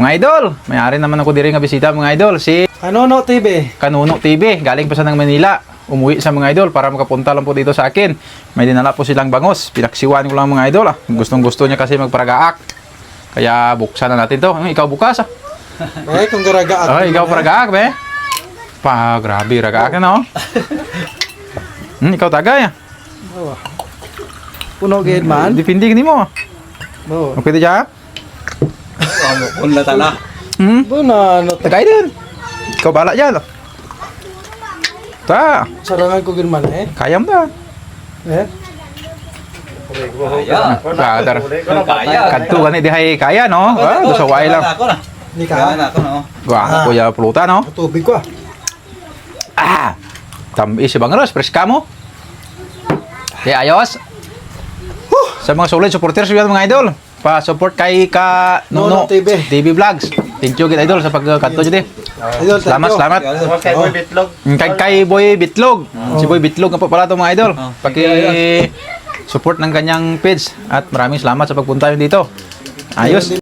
Mga idol, may-ari naman ako diri nga bisita mga idol, si Kanuno TV. Kanuno TV. Galing pa siya ng Manila. Umuwi sa mga idol para makapunta lang po dito sa akin. May dinala po silang bangos. Pinaksiwan ko lang mga idol. Gustong gusto niya kasi magparagaak. Kaya buksan na natin to. Ikaw bukas ah. Kung garagaak. Ikaw paragaak be. Pa, grabe ragaak na oh. Ikaw tagay ah. Puno gid man. Dipindi ni mo. Oo. Pwede dyan? Wala tala. Buna no Tagay din. Ikaw bala dyan. Ta, sarangan ko gid man eh. kayam ta. Eh. Kaya. Brother. Kaya. Kadto gani dihay kaya no? Gusto wai lang. Ako na. Ni Kaya ka. na ako no. Gua, kuya pulutan no? Tubig ko. Tamis si Bang Ros, preska mo. Kaya ayos. Sa mga solid supporters yun mga idol. Pa-support kay Nuno Nuno TV. TV Vlogs. Thank you kid idol sa pagkadto jud. Idol, Salamat, thank you. salamat. Kay Boy Bitlog. Kay Boy Bitlog. Si Boy Bitlog nga po pala to mga idol. Paki support ng kanyang page at maraming salamat sa pagpunta niyo dito. Ayos.